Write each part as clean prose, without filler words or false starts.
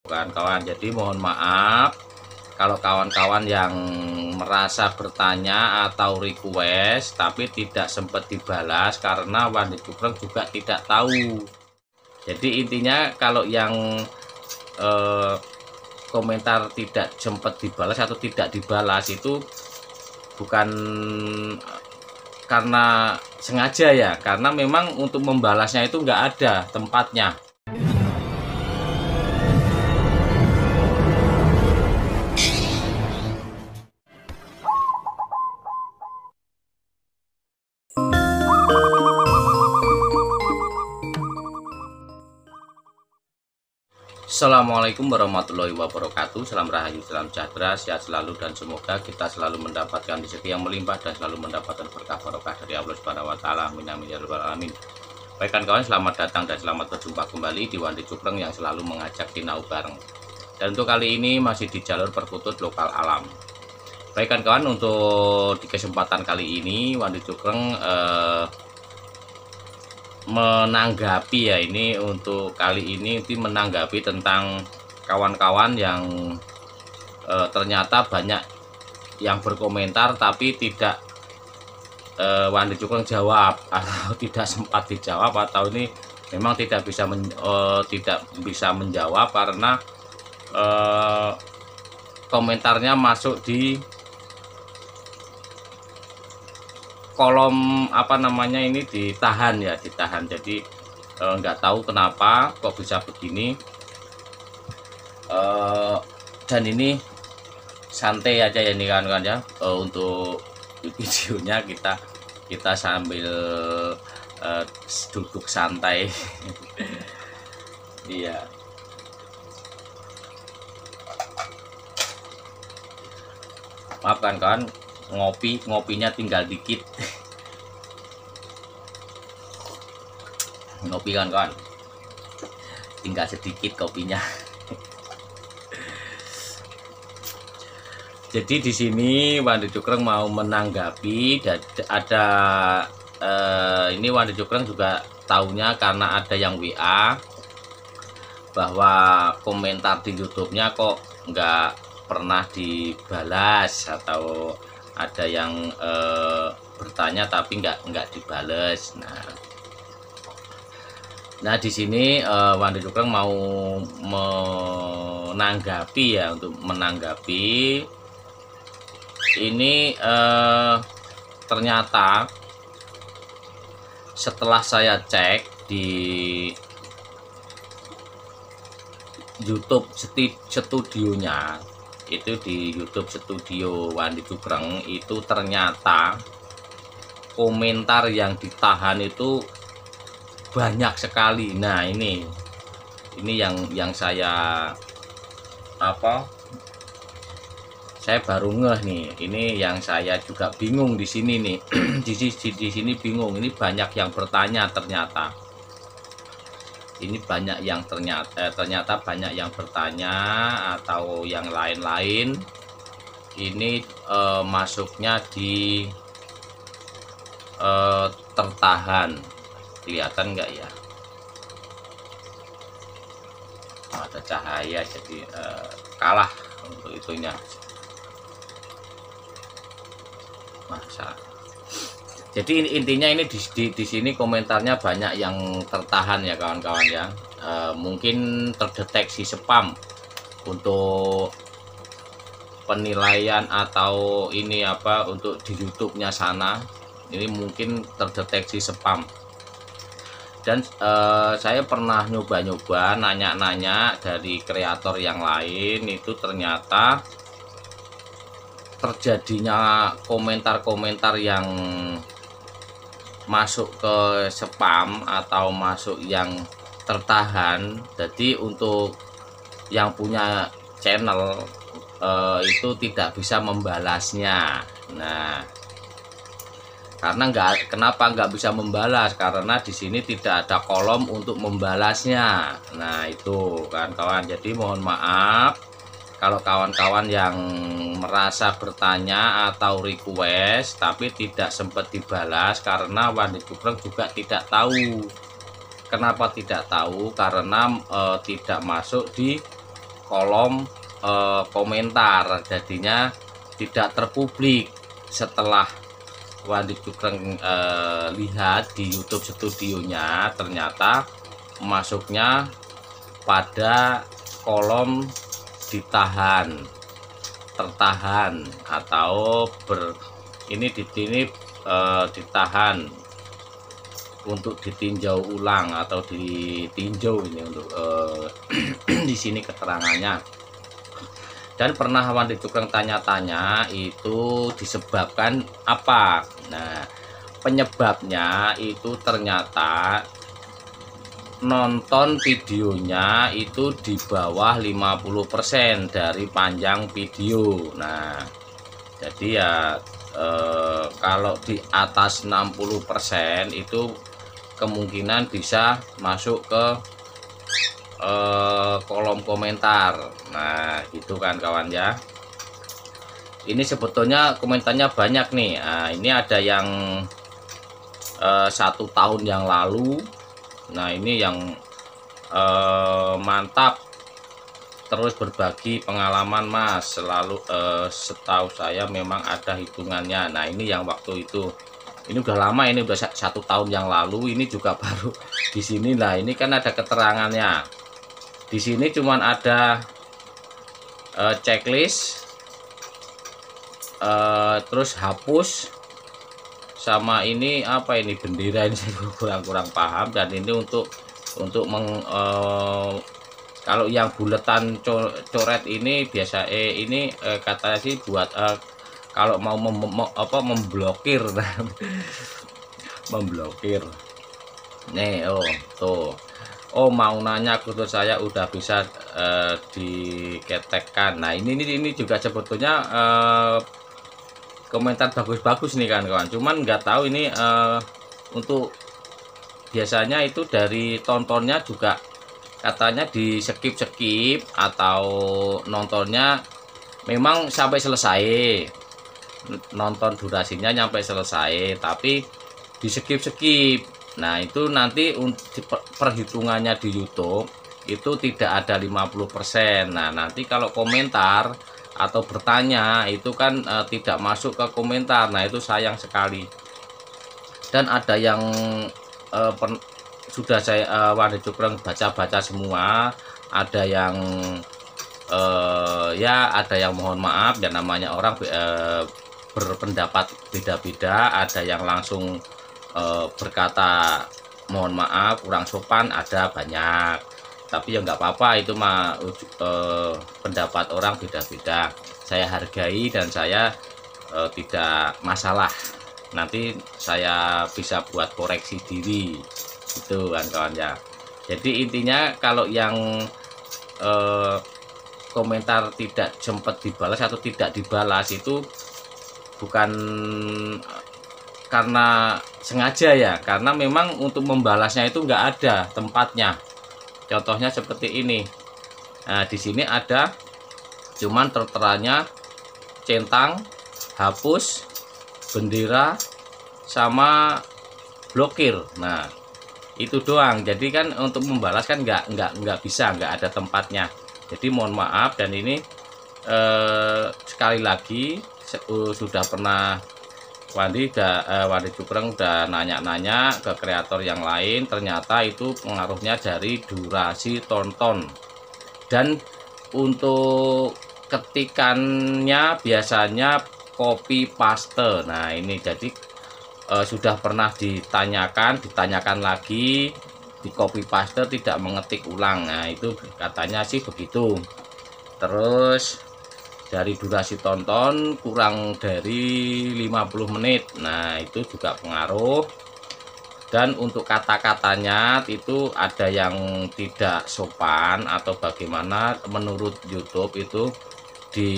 kawan-kawan. Jadi mohon maaf kalau kawan-kawan yang merasa bertanya atau request tapi tidak sempat dibalas karena Wandi Cukreng juga tidak tahu. Jadi intinya kalau yang komentar tidak sempat dibalas atau tidak dibalas itu bukan karena sengaja ya, karena memang untuk membalasnya itu nggak ada tempatnya. Assalamualaikum warahmatullahi wabarakatuh. Salam rahayu, salam sejahtera, sehat selalu, dan semoga kita selalu mendapatkan rezeki yang melimpah dan selalu mendapatkan berkah barokah dari Allah Subhanahu wa taala. Amin amin ya rabbal alamin. Baik kawan, selamat datang dan selamat berjumpa kembali di Wandi Cukreng yang selalu mengajak sinau bareng. Dan untuk kali ini masih di jalur perkutut lokal alam. Baik kawan, untuk di kesempatan kali ini Wandi Cukreng menanggapi ya, ini untuk kali ini menanggapi tentang kawan-kawan yang ternyata banyak yang berkomentar tapi tidak Wandi Cukreng jawab atau tidak sempat dijawab, atau ini memang tidak bisa menjawab karena komentarnya masuk di kolom ini ditahan. Jadi nggak tahu kenapa kok bisa begini, dan ini santai aja ya nih kan ya. Untuk videonya kita sambil duduk santai. Iya, maaf kan ngopinya tinggal dikit. Ngopi kan tinggal sedikit kopinya. Jadi di sini Wandi Cukreng mau menanggapi, dan ada ini Wandi Cukreng juga taunya karena ada yang WA bahwa komentar di YouTube-nya kok nggak pernah dibalas, atau ada yang bertanya tapi nggak dibales. Nah di sini Wandi Cukreng mau menanggapi ya, untuk menanggapi ini ternyata setelah saya cek di YouTube studionya, itu di YouTube studio Wandi Cukreng itu ternyata komentar yang ditahan itu banyak sekali. Nah ini yang saya saya baru ngeh nih. Ini yang saya juga bingung di sini nih. di sini bingung, ini banyak yang bertanya ternyata. Ini banyak yang ternyata banyak yang bertanya atau yang lain-lain. Ini masuknya di tertahan, kelihatan nggak ya? Ada cahaya jadi kalah untuk itunya. Masa jadi intinya ini di sini komentarnya banyak yang tertahan ya kawan-kawan ya. Mungkin terdeteksi spam untuk penilaian atau ini untuk di YouTube-nya sana. Ini mungkin terdeteksi spam. Dan saya pernah nyoba-nyoba nanya-nanya dari kreator yang lain, itu ternyata terjadinya komentar-komentar yang masuk ke spam atau masuk yang tertahan. Jadi untuk yang punya channel itu tidak bisa membalasnya. Nah, karena kenapa nggak bisa membalas? Karena di sini tidak ada kolom untuk membalasnya. Nah itu kan kawan. Jadi mohon maaf kalau kawan-kawan yang merasa bertanya atau request tapi tidak sempat dibalas karena Wandi Cukreng juga tidak tahu. Kenapa tidak tahu? Karena tidak masuk di kolom komentar, jadinya tidak terpublik. Setelah Wandi Cukreng lihat di YouTube studionya, ternyata masuknya pada kolom tertahan atau ditahan untuk ditinjau ulang atau ditinjau ini untuk di sini keterangannya. Dan pernah Wandi Cukreng tanya-tanya itu disebabkan apa. Nah, penyebabnya itu ternyata nonton videonya itu di bawah 50% dari panjang video. Nah, jadi ya kalau di atas 60% itu kemungkinan bisa masuk ke kolom komentar. Nah, gitu kan kawan ya. Ini sebetulnya komentarnya banyak nih. Nah, ini ada yang 1 tahun yang lalu. Nah, ini yang mantap, terus berbagi pengalaman Mas, selalu setahu saya memang ada hitungannya. Nah, ini yang waktu itu, ini udah lama, ini udah 1 tahun yang lalu. Ini juga baru di sini. Nah, ini kan ada keterangannya di sini, cuman ada checklist, terus hapus, sama ini apa ini bendera, ini saya kurang paham. Dan ini untuk kalau yang buletan coret ini biasa ini katanya sih buat kalau mau memblokir memblokir nih. Oh tuh, oh mau nanya khusus saya udah bisa diketekkan. Nah, ini juga sebetulnya komentar bagus-bagus nih kan kawan, cuman nggak tahu ini untuk biasanya itu dari tontonnya juga katanya di skip atau nontonnya memang sampai selesai, nonton durasinya sampai selesai tapi di skip. Nah, itu nanti perhitungannya di YouTube itu tidak ada 50%. Nah, nanti kalau komentar atau bertanya itu kan tidak masuk ke komentar. Nah, itu sayang sekali. Dan ada yang sudah saya Wandi Cukreng baca semua. Ada yang ya ada yang mohon maaf, dan namanya orang berpendapat beda-beda. Ada yang langsung berkata mohon maaf kurang sopan, ada banyak. Tapi ya nggak apa-apa, itu mah pendapat orang beda-beda, saya hargai dan saya tidak masalah. Nanti saya bisa buat koreksi diri gitu kan kawan ya. Jadi intinya kalau yang komentar tidak sempat dibalas atau tidak dibalas itu bukan karena sengaja ya, karena memang untuk membalasnya itu nggak ada tempatnya. Contohnya seperti ini. Nah, di sini ada cuman terteranya centang, hapus, bendera, sama blokir. Nah, itu doang. Jadi kan untuk membalas kan nggak bisa, nggak ada tempatnya. Jadi mohon maaf. Dan ini sekali lagi sudah pernah Wandi Cukreng udah nanya-nanya ke kreator yang lain, ternyata itu pengaruhnya dari durasi tonton. Dan untuk ketikannya biasanya copy paste. Nah, ini jadi sudah pernah ditanyakan lagi, di copy paste tidak mengetik ulang. Nah, itu katanya sih begitu. Terus dari durasi tonton kurang dari 50 menit. Nah, itu juga pengaruh. Dan untuk kata-katanya itu ada yang tidak sopan atau bagaimana menurut YouTube itu di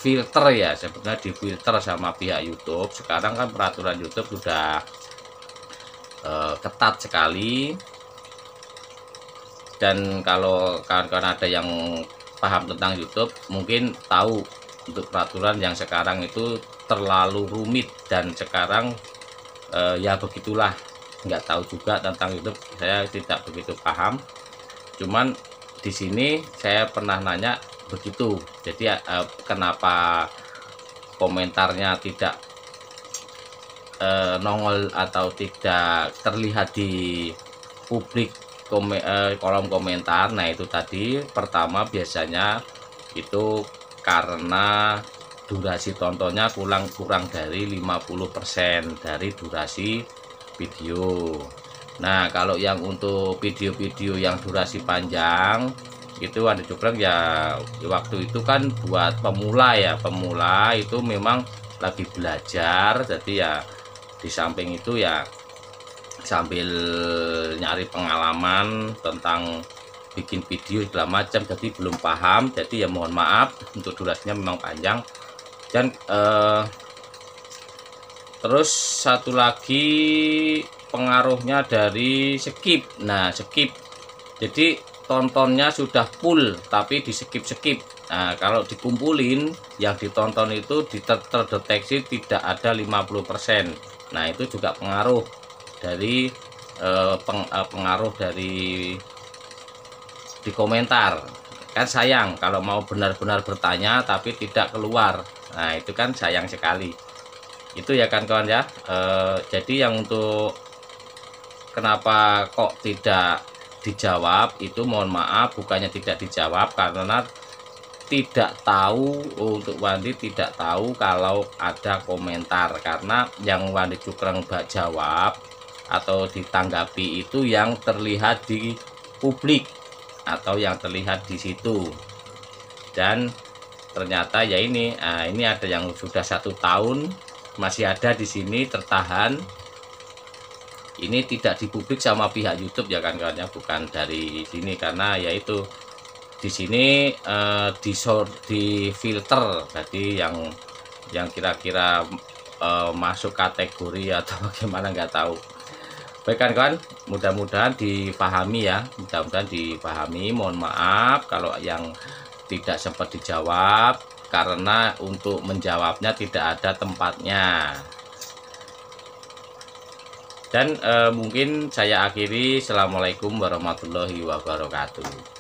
filter ya, sebenarnya di filter sama pihak YouTube. Sekarang kan peraturan YouTube sudah ketat sekali. Dan kalau kawan-kawan ada yang paham tentang YouTube mungkin tahu untuk peraturan yang sekarang itu terlalu rumit. Dan sekarang ya begitulah, nggak tahu juga tentang YouTube, saya tidak begitu paham. Cuman di sini saya pernah nanya begitu. Jadi kenapa komentarnya tidak nongol atau tidak terlihat di publik kolom komentar. Nah itu tadi, pertama biasanya itu karena durasi tontonnya kurang dari 50% dari durasi video. Nah kalau yang untuk video-video yang durasi panjang itu Wandi Cukreng ya, waktu itu kan buat pemula ya, pemula itu memang lagi belajar, jadi ya di samping itu ya sambil nyari pengalaman tentang bikin video segala macam, jadi belum paham, jadi ya mohon maaf untuk durasinya memang panjang. Dan terus satu lagi pengaruhnya dari skip. Nah skip, jadi tontonnya sudah full tapi di skip. Nah kalau dikumpulin yang ditonton itu terdeteksi tidak ada 50%. Nah itu juga pengaruh dari pengaruh dari di komentar. Kan sayang kalau mau benar-benar bertanya tapi tidak keluar. Nah itu kan sayang sekali. Itu ya kan kawan ya. Jadi yang untuk kenapa kok tidak dijawab itu, mohon maaf, bukannya tidak dijawab, karena tidak tahu, untuk Wandi tidak tahu kalau ada komentar, karena yang Wandi Cukreng jawab atau ditanggapi itu yang terlihat di publik atau yang terlihat di situ. Dan ternyata ya ini ada yang sudah 1 tahun masih ada di sini tertahan. Ini tidak dipublik sama pihak YouTube ya kan kawannya, bukan dari sini, karena yaitu di sini di filter, jadi yang kira-kira masuk kategori atau bagaimana nggak tahu. Baik kan kawan, mudah-mudahan dipahami ya, mudah-mudahan dipahami. Mohon maaf kalau yang tidak sempat dijawab, karena untuk menjawabnya tidak ada tempatnya. Dan mungkin saya akhiri. Assalamualaikum warahmatullahi wabarakatuh.